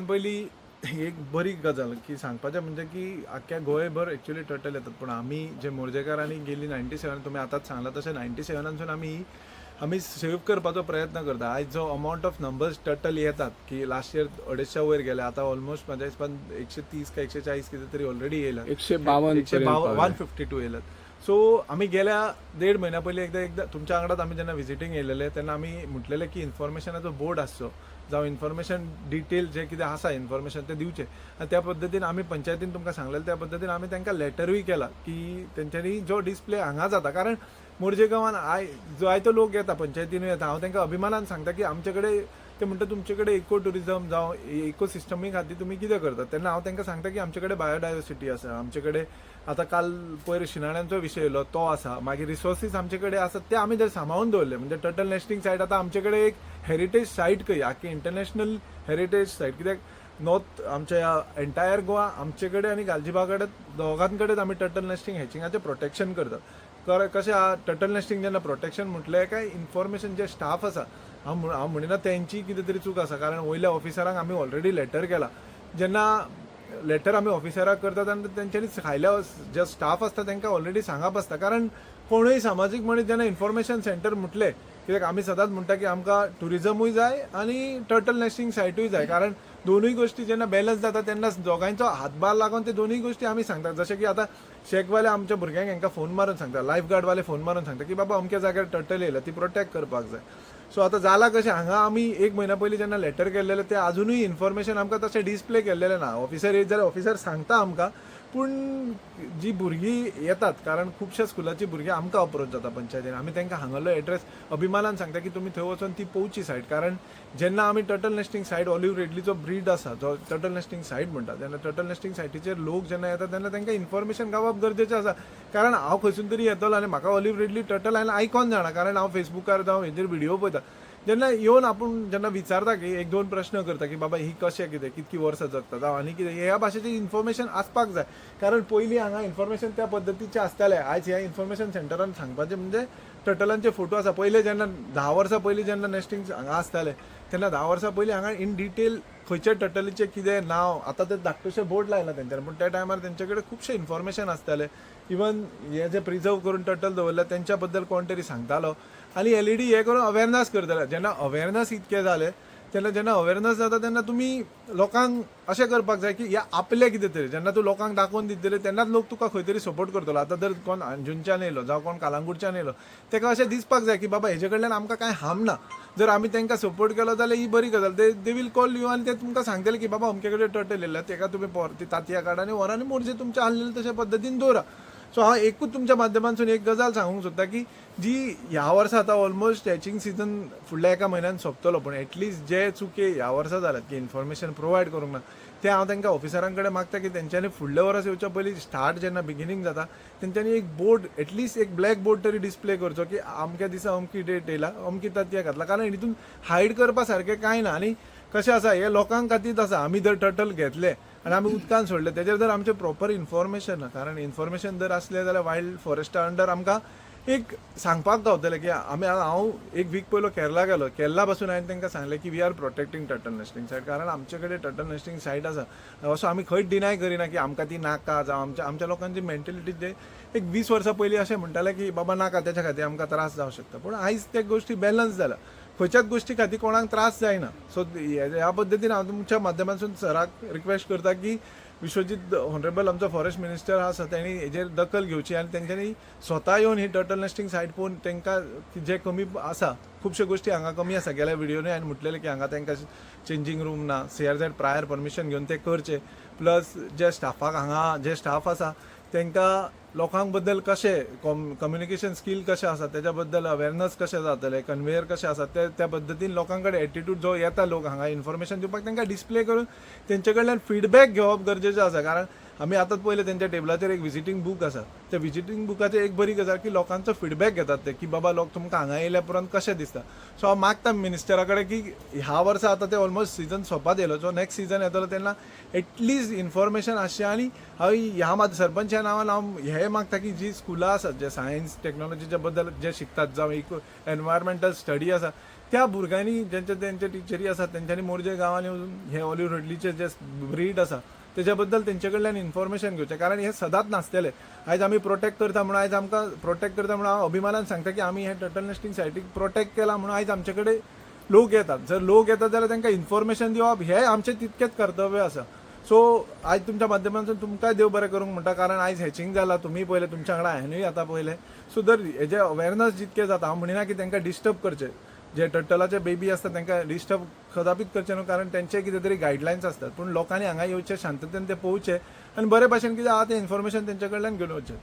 पयलीं एक बरी गजाल की सांगपाचें म्हणजे की आख्ख्या गोंयभर एक्चुअली टर्टल येतात, पूण आमी जे मोर्जेकारांनी गेली 97 तुमी आतांच सांगला तशें 97सून आमी सेव्ह करपाचो प्रयत्न करता. आयज जो अमावंट ऑफ नंबर्स टर्टल येतात की लास्ट इयर 250 वयर गेले, आतां ऑलमोस्ट म्हाज्या हिसपान 130 का 140 कितें तरी ऑलरेडी येयल्यात, 152 पर्यंत पावले. 152 येयल्यात. सो आमी गेल्या 1.5 म्हयन्या पयलीं एकदा तुमच्या वांगडाच आमी जेन्ना विजिटींग येयलेले तेन्ना आमी म्हटलेलें की इन्फॉर्मेशनाचो बोर्ड आसचो, जावं इन्फॉर्मेशन डिटेल जे कितें आसा इन्फॉर्मेशन तें दिवचें. आनी त्या पद्दतीन आमी पंचायतीन तुमकां सांगलेलें त्या पद्दतीन आमी तांकां लेटरूय केला की तेंच्यांनी जो डिस्प्ले हांगा जाता, कारण मोरजे गांवान जो आयतो लोक येता पंचायतीनूय येता, हांव तांकां अभिमानान सांगता की आमचे कडेन ते म्हणटा तुमचे कडेन इको टुरिजम जावं इको सिस्टमी खातीर तुमी कितें करतात, तेन्ना हांव तांकां सांगता की आमचे कडेन बायोडायवर्सिटी आसा, आमचे कडेन आतां काल पयर शिणाण्यांचो विशय येयलो तो आसा, मागीर रिसोर्सीस आमचे कडेन आसात ते आमी जर सांबाळून दवरले. म्हणजे टर्टल नेस्टिंग सायट आतां आमचे कडेन एक हेरिटेज सायट कही, आख्खी इंटरनॅशनल हेरिटेज सायट. कित्याक नॉर्थ आमच्या एंटायर गोवा आमचे कडेन आनी गालजिबा कडेन दोगां कडेन आमी टर्टल नेस्टिंग हॅचिंगाचें प्रोटेक्शन करतात. कशें आहा टर्टल नेस्टिंग जेन्ना प्रोटेक्शन म्हटलें काय इन्फॉर्मेशन जे स्टाफ आसा, हांव म्हणिना तेंची कितें तरी चूक आसा, कारण वयल्या ऑफिसरांक आमी ऑलरेडी लेटर केला. जेन्ना लेटर आमी ऑफिसराक करता तेन्ना तेंच्यांनी खायल्या जे स्टाफ आसता तांकां ऑलरेडी सांगप आसता, कारण कोणूय सामाजीक मनीस जेन्ना इन्फॉर्मेशन सेंटर म्हटलें, कित्याक आमी सदांच म्हणटा की आमकां टुरिजमूय जाय आनी टर्टल नेस्टिंग सायटूय जाय, कारण दोनूय गोश्टी जेन्ना बॅलन्स जाता तेन्ना दोगांयचो हातभार लागून ते दोनूय गोश्टी आमी सांगतात. जशें की आतां शेकवाले आमच्या भुरग्यांक हांकां फोन मारून सांगता, लायफ गार्डवाले फोन मारून सांगता की बाबा अमक्या जाग्यार टर्टल येयला, ती प्रोटेक्ट करपाक जाय. सो आतां जाला कशें, हांगा आमी 1 म्हयन्या पयलीं जेन्ना लेटर केल्लेलें तें अजुनूय इन्फॉर्मेशन आमकां तशें डिस्प्ले केल्लेलें ना. ऑफिसर येयत जाल्यार ऑफिसर सांगता आमकां, पूण जी भुरगीं येतात, कारण खुबश्या स्कुलाची भुरगीं आमकां अप्रोच जाता पंचायतीन, आमी तांकां हांगालो एड्रेस अभिमानान सांगता की तुमी थंय वचून ती पळोवची सायट. कारण जेन्ना आमी टर्टल नेस्टिंग सायट ऑलिव्ह रिडलीचो ब्रीड आसा जो टर्टल नेस्टिंग सायट म्हणटा, तेन्ना टर्टल नेस्टिंग सायटीचेर लोक जेन्ना येतात तेन्ना तांकां इन्फॉर्मेशन गावप गरजेचें आसा. कारण हांव खंयसून तरी येतलो आनी म्हाका ऑलिव्ह रिडली टर्टल हांवें आयकून जाणा, कारण हांव फेसबुकार जावं हेजेर व्हिडिओ पळयता. जेन्ना येवन आपूण जेन्ना विचारता की 1-2 प्रश्न करता की बाबा ही कशें कितें कितकी वर्सां जगता जावं आनी कितें ह्या भाशेचें इन्फॉर्मेशन आसपाक जाय. कारण पयलीं हांगा इन्फॉर्मेशन त्या पद्दतीचें आसतालें. आयज ह्या इन्फॉर्मेशन सेंटरान सांगपाचें म्हणजे टर्टलांचे फोटो आसा. पयलीं जेन्ना 10 वर्सां पयलीं जेन्ना नेस्टिंग हांगा आसतालें तेन्ना 10 वर्सां पयलीं हांगा इन डिटेल खंयच्या टर्टलीचें कितें नांव, आतां ते धाकटेशे बोर्ड लायला तेंच्यांनी, पूण त्या टायमार तेंचे कडेन खुबशें इन्फॉर्मेशन आसतालें. इवन हे जे प्रिजर्व करून टर्टल दवरल्या तेंच्या बद्दल कोण तरी सांगतालो आनी एलईडी हे करून अवेरनस करताले. जेन्ना अवेरनस इतकें जालें तेन्ना जेन्ना अवेरनस जाता तेन्ना तुमी लोकांक अशें करपाक जाय की ह्या आपलें कितें तरी जेन्ना तूं लोकांक दाखोवन दितले तेन्नाच लोक तुका खंय तरी सपोर्ट करतलो. आतां जर कोण अंजुनच्यान येयलो जावं कोण कालांगूटच्यान येयलो ताका अशें दिसपाक जाय की बाबा हेजे कडल्यान आमकां कांय हार्म ना. जर आमी तांकां सपोर्ट केलो जाल्यार ही बरी गजाल. दे वील कॉल यू आनी ते तुमकां सांगतले की बाबा अमके कडेन टर्टल येयला, ताका तुमी ती तांतयां काडा आनी व्हरा आनी मोरजे तुमच्या आहलेले तशे पद्दतीन दवरा. सो हांव एकूच तुमच्या माध्यमांतसून एक गजाल सांगूंक सोदता की जी ह्या वर्सा आतां ऑलमोस्ट हॅचिंग सीजन फुडल्या एका म्हयन्यान सोंपतलो, पूण एटलिस्ट जे चुके ह्या वर्सा जाल्यात की इन्फॉर्मेशन प्रोवायड करूंक ना ते हांव तांकां ऑफिसरां कडेन मागता की तेंच्यांनी फुडल्या वर्स येवच्या पयलीं स्टार्ट जेन्ना बिगिनींग जाता तेंच्यांनी एक बोर्ड एटलिस्ट एक ब्लॅक बोर्ड तरी डिस्प्ले करचो की अमक्या दिसा अमकी डेट येयला अमकी तांतयां घातला. कारण हितून हायड करपा सारकें कांय ना. आनी कशें आसा हे लोकांक खातीर आसा, आमी जर टर्टल घेतले आनी आमी उदकान सोडले तेजेर जर आमचें प्रॉपर इन्फॉर्मेशन ना, कारण इन्फॉर्मेशन जर आसलें जाल्यार वायल्ड फॉरेस्टा अंडर आमकां एक सांगपाक गावतलें की हांव 1 वीक पयलो केरला गेलो, केरला पासून हांवें तांकां सांगलें की वी आर प्रोटेक्टींग टर्टल नेस्टिंग सायट, कारण आमचे कडेन टर्टल नेस्टिंग सायट आसा. असो आमी खंयच डिनाय करिना की आमकां ती नाका, जावं आमच्या लोकांची मेंटेलिटी जे एक 20 वर्सां पयलीं अशें म्हणटाले की बाबा नाका तेच्या खातीर आमकां त्रास जावं शकता. पूण आयज ते गोश्टी बॅलन्स जाला, खंयच्याच गोश्टी खातीर कोणाक त्रास जायना. सो ह्या पद्दतीन हांव तुमच्या माध्यमांतसून सराक रिक्वेस्ट करता की विश्वजीत ऑनरेबल आमचो फॉरेस्ट मिनिस्टर आसा तेणी हेजेर दखल घेवची आनी तेंच्यांनी स्वता येवन ही टर्टल नेस्टिंग सायट पळोवन तांकां जे कमी आसा खुबश्यो गोश्टी हांगा कमी आसा. गेल्या व्हिडिओनूय हांवें म्हटलेलें की हांगा तांकां चेंजींग रूम ना, CRZ प्रायर परमिशन घेवन ते करचे. प्लस जे स्टाफाक हांगा जे स्टाफ आसा तांकां लोकांक बद्दल कशें कम्युनिकेशन स्कील कशें आसा तेच्या बद्दल अवेरनस कशें जातलें, कन्वेयर कशें आसा त्या पद्दतीन लोकां कडेन एटिट्यूड जो येता लोक हांगा इन्फॉर्मेशन दिवपाक तांकां डिस्प्ले करून तेंचे कडल्यान फीडबॅक घेवप गरजेचें आसा. कारण आमी आतांच पयलें तेंच्या टेबलाचेर एक विजिटींग बूक आसा, त्या विजिटींग बुकाचेर एक बरी गजाल की लोकांचो फीडबॅक घेतात ते की बाबा लोक तुमकां हांगा येयल्या उपरांत कशें दिसता. सो हांव मागता मिनिस्टरा कडेन की ह्या वर्सा आतां ते ऑलमोस्ट सीजन सोंपात येयलो, सो नेक्स्ट सीजन येतलो तेन्ना एटलिस्ट इन्फॉर्मेशन आसचें. आनी हांव ह्या सरपंचा नांवान हांव हें मागता की जी स्कुलां आसात जे सायन्स टेक्नॉलॉजीच्या बद्दल जे शिकतात जावं एनवायरमेंटल स्टडी आसा त्या भुरग्यांनी त्यांचे टिचरी आसात तेंच्यांनी मोरजे गांवांनी वचून हे ऑलिव्ह रिडलीचे जे ब्रीड आसा तेच्या बद्दल तेंचे कडल्यान इन्फॉर्मेशन घेवचें, कारण हे सदांच नासतले. आयज आमी प्रोटेक्ट करता म्हणून आयज आमकां प्रोटेक्ट करता म्हणून हांव अभिमानान सांगता की आमी हे टर्टल नेस्टिंग सायटीक प्रोटेक्ट केला म्हणून आयज आमचे कडेन लोक येतात. जर लोक येतात जाल्यार तांकां इन्फॉर्मेशन दिवप हें आमचें तितकेंच कर्तव्य आसा. सो आयज तुमच्या माध्यमांतून तुमकांय देव बरें करूंक म्हणटा, कारण आयज हॅचिंग जालां, तुमी पळयलें, तुमच्या वांगडा हांवेंय आतां पळयलें. सो जर हेजे अवेरनस जितकें जाता, हांव म्हणिना की तांकां डिस्टर्ब करचें, जे टर्टलाचे बेबी आसता तांकां डिस्टर्ब कदापीत करचें न्हू, कारण तेंचे कितें तरी गायडलायन्स आसतात. पूण लोकांनी हांगा येवचें, शांततेन ते पळोवचें आनी बरे भाशेन कितें आहा तें इन्फॉर्मेशन तेंचे कडल्यान घेवन वचचें.